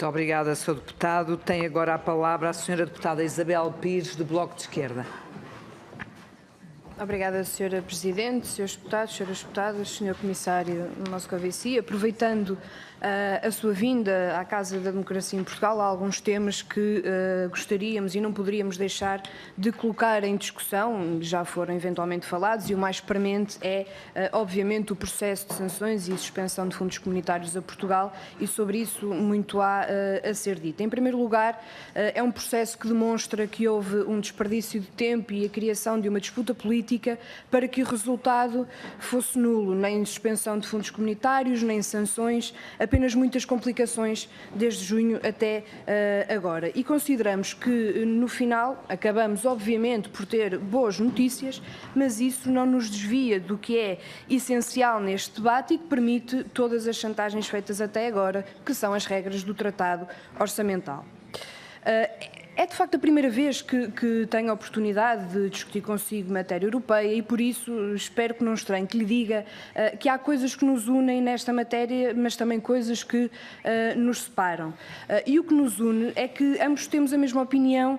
Muito obrigada, Sr. Deputado. Tem agora a palavra a Sra. Deputada Isabel Pires, do Bloco de Esquerda. Obrigada, Sra. Presidente, Srs. Deputados, Sras. Deputadas, Sr. Comissário Moscovici. Aproveitando a sua vinda à Casa da Democracia em Portugal, há alguns temas que gostaríamos e não poderíamos deixar de colocar em discussão, já foram eventualmente falados, e o mais premente é, obviamente, o processo de sanções e suspensão de fundos comunitários a Portugal, e sobre isso muito há a ser dito. Em primeiro lugar, é um processo que demonstra que houve um desperdício de tempo e a criação de uma disputa política para que o resultado fosse nulo, nem suspensão de fundos comunitários, nem sanções, apenas muitas complicações desde junho até agora. E consideramos que, no final, acabamos, obviamente, por ter boas notícias, mas isso não nos desvia do que é essencial neste debate e que permite todas as chantagens feitas até agora, que são as regras do Tratado Orçamental. É de facto a primeira vez que tenho a oportunidade de discutir consigo matéria europeia e por isso espero que não estranhe que lhe diga que há coisas que nos unem nesta matéria, mas também coisas que nos separam. E o que nos une é que ambos temos a mesma opinião,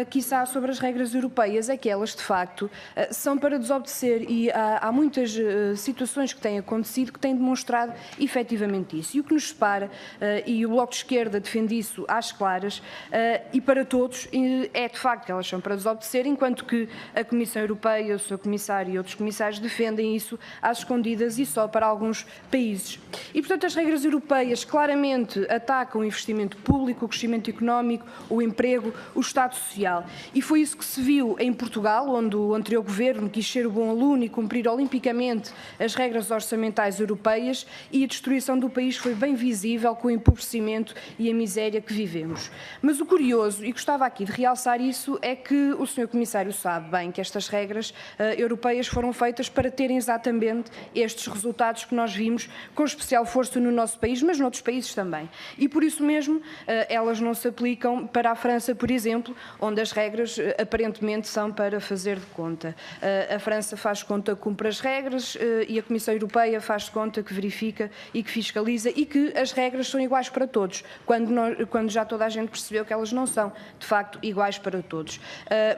quiçá, sobre as regras europeias, é que elas de facto são para desobedecer e há muitas situações que têm acontecido que têm demonstrado efetivamente isso. E o que nos separa, e o Bloco de Esquerda defende isso às claras, e para todos, é de facto que elas são para desobedecer, enquanto que a Comissão Europeia, o Sr. Comissário e outros comissários defendem isso às escondidas e só para alguns países. E, portanto, as regras europeias claramente atacam o investimento público, o crescimento económico, o emprego, o Estado Social. E foi isso que se viu em Portugal, onde o anterior governo quis ser o bom aluno e cumprir olimpicamente as regras orçamentais europeias, e a destruição do país foi bem visível com o empobrecimento e a miséria que vivemos. Mas o curioso, e gostava aqui de realçar isso, é que o Sr. Comissário sabe bem que estas regras europeias foram feitas para terem exatamente estes resultados que nós vimos, com especial força no nosso país, mas noutros países também. E por isso mesmo elas não se aplicam para a França, por exemplo, onde as regras aparentemente são para fazer de conta. A França faz conta que cumpre as regras e a Comissão Europeia faz conta que verifica e que fiscaliza e que as regras são iguais para todos, quando já toda a gente percebeu que elas não são de facto iguais para todos.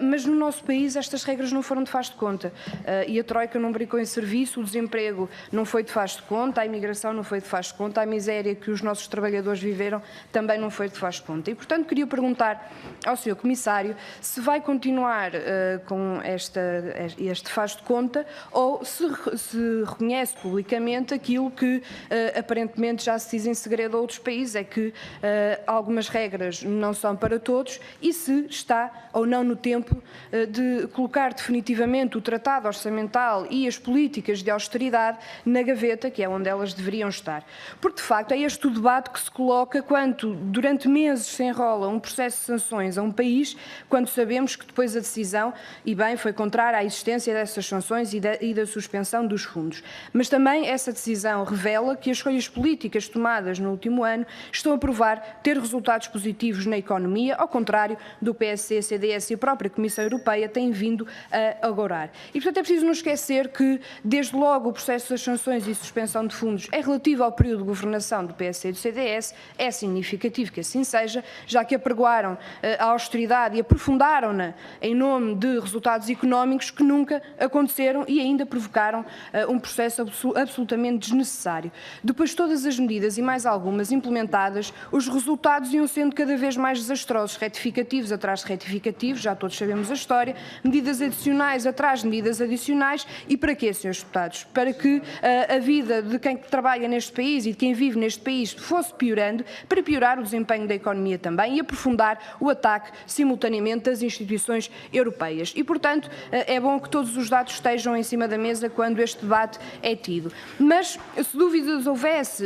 Mas no nosso país estas regras não foram de faz de conta e a Troika não brincou em serviço, o desemprego não foi de faz de conta, a imigração não foi de faz de conta, a miséria que os nossos trabalhadores viveram também não foi de faz de conta. E, portanto, queria perguntar ao Sr. Comissário se vai continuar com este faz de conta ou se reconhece publicamente aquilo que aparentemente já se diz em segredo a outros países, é que algumas regras não são para todos, e se está ou não no tempo de colocar definitivamente o Tratado Orçamental e as políticas de austeridade na gaveta, que é onde elas deveriam estar. Porque, de facto, é este o debate que se coloca quando, durante meses, se enrola um processo de sanções a um país, quando sabemos que depois a decisão, e bem, foi contrária à existência dessas sanções e da suspensão dos fundos. Mas também essa decisão revela que as escolhas políticas tomadas no último ano estão a provar ter resultados positivos na economia, ao contrário do PSD, CDS e a própria Comissão Europeia têm vindo a agorar. E, portanto, é preciso não esquecer que, desde logo, o processo das sanções e suspensão de fundos é relativo ao período de governação do PSD e do CDS, é significativo que assim seja, já que apregoaram a austeridade e aprofundaram-na em nome de resultados económicos que nunca aconteceram e ainda provocaram um processo absolutamente desnecessário. Depois de todas as medidas e mais algumas implementadas, os resultados iam sendo cada vez mais desastrosos, retificativos atrás de retificativos, já todos sabemos a história, medidas adicionais atrás de medidas adicionais. E para quê, senhores deputados? Para que a vida de quem trabalha neste país e de quem vive neste país fosse piorando, para piorar o desempenho da economia também e aprofundar o ataque simultaneamente das instituições europeias. E, portanto, é bom que todos os dados estejam em cima da mesa quando este debate é tido. Mas, se dúvidas houvesse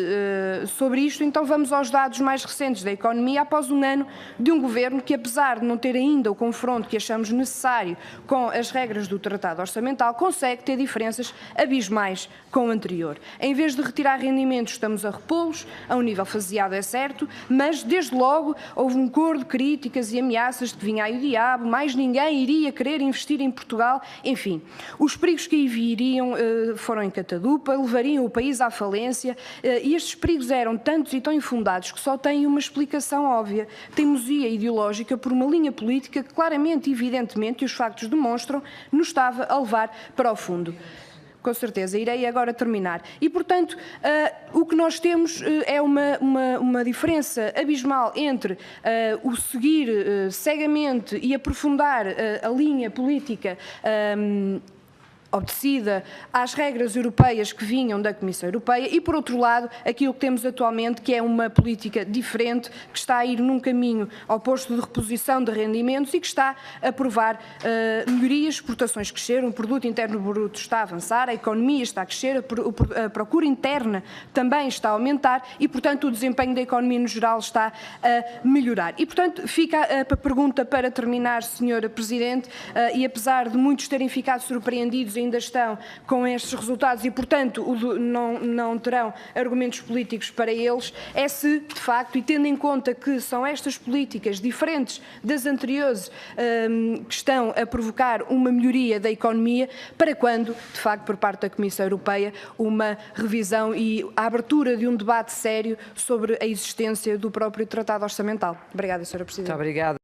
sobre isto, então vamos aos dados mais recentes da economia após um ano de um governo que que, apesar de não ter ainda o confronto que achamos necessário com as regras do Tratado Orçamental, consegue ter diferenças abismais com o anterior. Em vez de retirar rendimentos, estamos a repô-los, a um nível faseado, é certo, mas desde logo houve um coro de críticas e ameaças de que vinha aí o diabo, mais ninguém iria querer investir em Portugal, enfim. Os perigos que aí viriam foram em catadupa, levariam o país à falência e estes perigos eram tantos e tão infundados que só têm uma explicação óbvia, teimosia ideológica por uma linha política que claramente e evidentemente, e os factos demonstram, nos estava a levar para o fundo. Com certeza, irei agora terminar. E, portanto, o que nós temos é uma diferença abismal entre o seguir cegamente e aprofundar a linha política obedecida às regras europeias que vinham da Comissão Europeia e, por outro lado, aquilo que temos atualmente, que é uma política diferente, que está a ir num caminho oposto de reposição de rendimentos e que está a provar melhorias, exportações cresceram, o produto interno bruto está a avançar, a economia está a crescer, a procura interna também está a aumentar e, portanto, o desempenho da economia no geral está a melhorar. E, portanto, fica a pergunta para terminar, Sra. Presidente, e apesar de muitos terem ficado surpreendidos ainda estão com estes resultados e, portanto, não terão argumentos políticos para eles, é se, de facto, e tendo em conta que são estas políticas diferentes das anteriores que estão a provocar uma melhoria da economia, para quando, de facto, por parte da Comissão Europeia, uma revisão e a abertura de um debate sério sobre a existência do próprio Tratado Orçamental. Obrigada, Sra. Presidente. Muito obrigada.